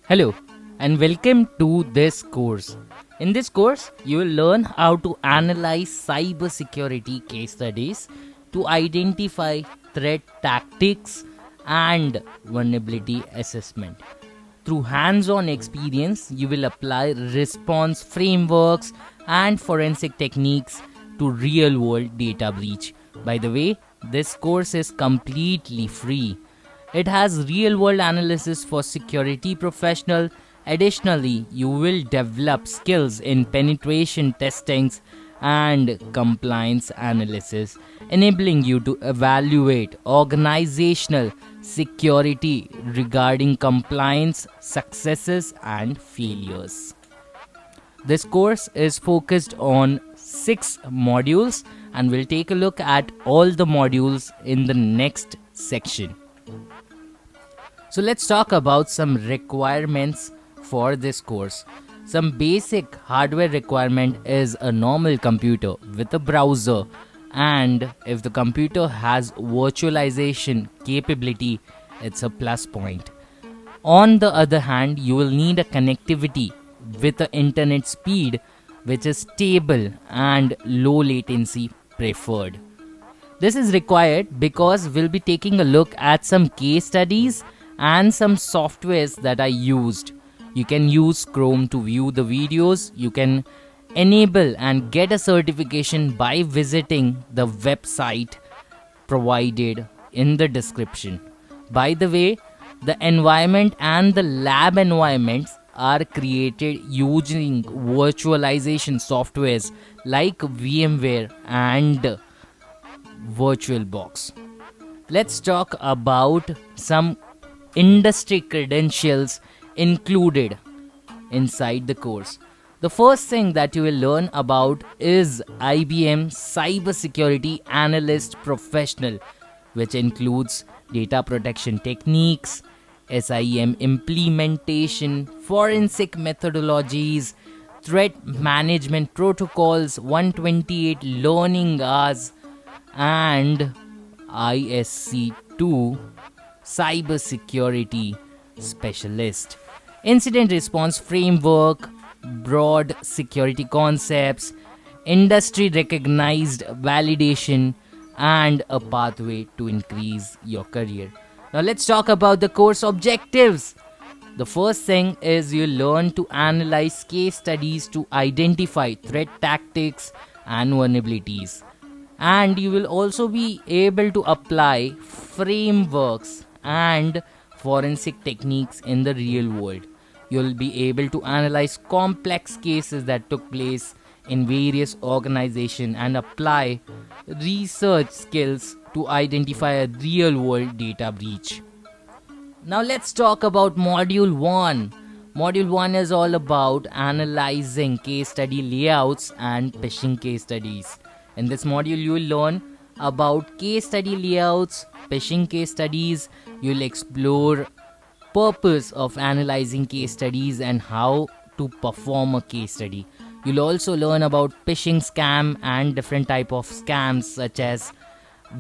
Hello and welcome to this course. In this course, you will learn how to analyze cybersecurity case studies to identify threat tactics and vulnerability assessment. Through hands on experience, you will apply response frameworks and forensic techniques to real world data breach. By the way, this course is completely free. It has real world analysis for security professional. Additionally, you will develop skills in penetration testings and compliance analysis, enabling you to evaluate organizational security regarding compliance successes and failures. This course is focused on 6 modules and we'll take a look at all the modules in the next section. So let's talk about some requirements for this course. Some basic hardware requirement is a normal computer with a browser, and if the computer has virtualization capability, it's a plus point. On the other hand, you will need a connectivity with the internet speed which is stable and low latency preferred. This is required because we'll be taking a look at some case studies and some softwares that are used. You can use Chrome to view the videos. You can enable and get a certification by visiting the website provided in the description. By the way, the environment and the lab environments are created using virtualization softwares like VMware and VirtualBox. Let's talk about some industry credentials included inside the course. The first thing that you will learn about is IBM Cybersecurity Analyst Professional, which includes data protection techniques, SIEM implementation, forensic methodologies, threat management protocols, 128 learning hours, and ISC2 cybersecurity specialist. Incident response framework, broad security concepts, industry recognized validation, and a pathway to increase your career. Now let's talk about the course objectives. The first thing is you learn to analyze case studies to identify threat tactics and vulnerabilities. And you will also be able to apply frameworks and forensic techniques in the real world. You'll be able to analyze complex cases that took place in various organizations and apply research skills to identify a real world data breach. Now let's talk about module 1. Module 1 is all about analyzing case study layouts and phishing case studies. In this module you will learn about case study layouts, phishing case studies. You'll explore purpose of analyzing case studies and how to perform a case study. You'll also learn about phishing scam and different type of scams such as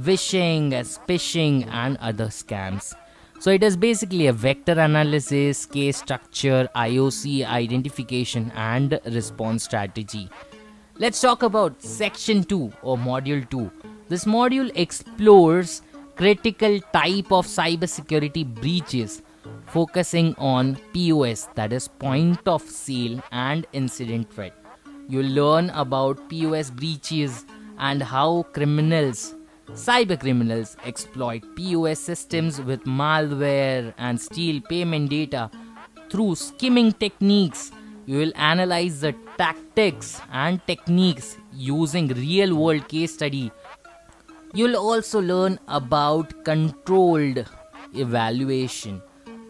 wishing, phishing and other scams. So it is basically a vector analysis, case structure, IOC identification and response strategy. Let's talk about section 2 or module 2. This module explores critical type of cybersecurity breaches, focusing on POS, that is point of sale, and incident threat. You'll learn about POS breaches and how cyber criminals exploit POS systems with malware and steal payment data through skimming techniques. You will analyze the tactics and techniques using real world case study. You'll also learn about controlled evaluation.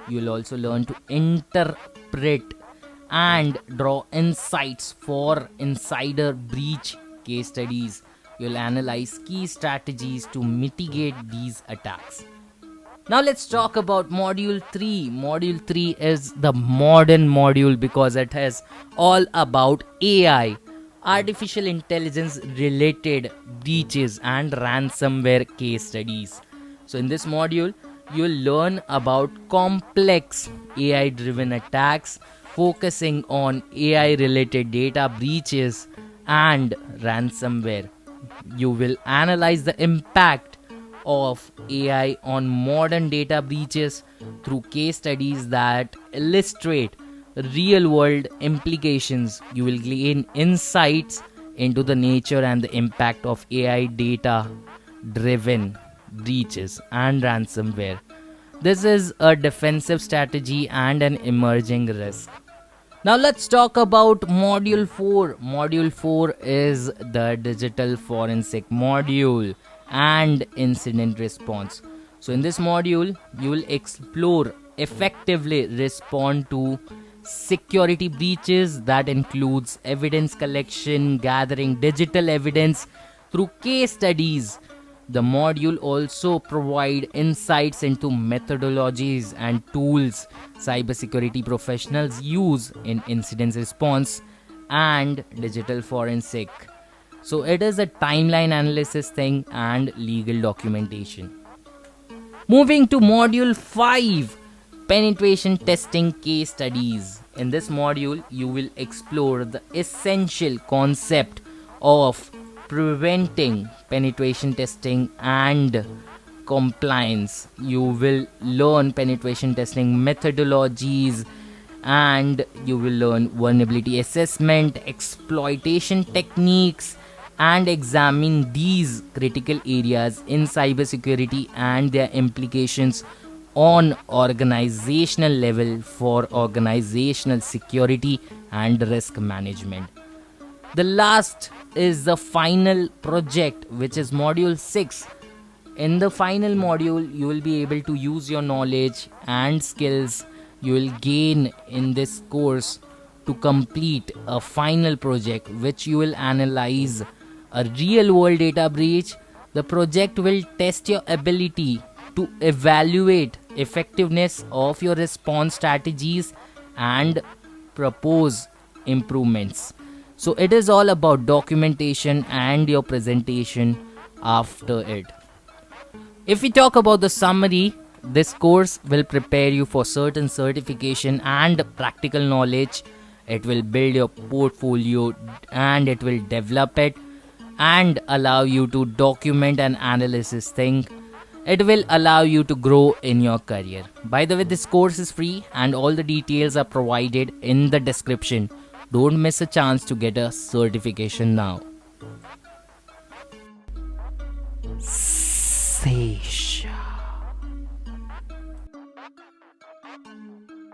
You'll also learn to interpret and draw insights for insider breach case studies. You'll analyze key strategies to mitigate these attacks. Now let's talk about module 3. Module 3 is the modern module because it is all about AI, artificial intelligence related breaches and ransomware case studies. So in this module, You'll learn about complex AI driven attacks focusing on AI related data breaches and ransomware. You will analyze the impact of AI on modern data breaches through case studies that illustrate real world implications. You will gain insights into the nature and the impact of AI data driven breaches and ransomware. This is a defensive strategy and an emerging risk. Now let's talk about Module 4. Module 4 is the digital forensic module and incident response. So in this module, you will explore effectively respond to security breaches that includes evidence collection, gathering digital evidence through case studies. The module also provide insights into methodologies and tools cybersecurity professionals use in incident response and digital forensic. So it is a timeline analysis thing and legal documentation. Moving to module 5, penetration testing case studies. In this module, you will explore the essential concept of preventing penetration testing and compliance. You will learn penetration testing methodologies and you will learn vulnerability assessment, exploitation techniques, and examine these critical areas in cybersecurity and their implications on organizational level for organizational security and risk management. The last is the final project, which is module 6. In the final module, you will be able to use your knowledge and skills you will gain in this course to complete a final project, which you will analyze a real world data breach. The project will test your ability to evaluate effectiveness of your response strategies and propose improvements. So it is all about documentation and your presentation after it. If we talk about the summary, this course will prepare you for certain certification and practical knowledge. It will build your portfolio and it will develop it and allow you to document and analysis thing. It will allow you to grow in your career. By the way, this course is free and all the details are provided in the description. Don't miss a chance to get a certification now.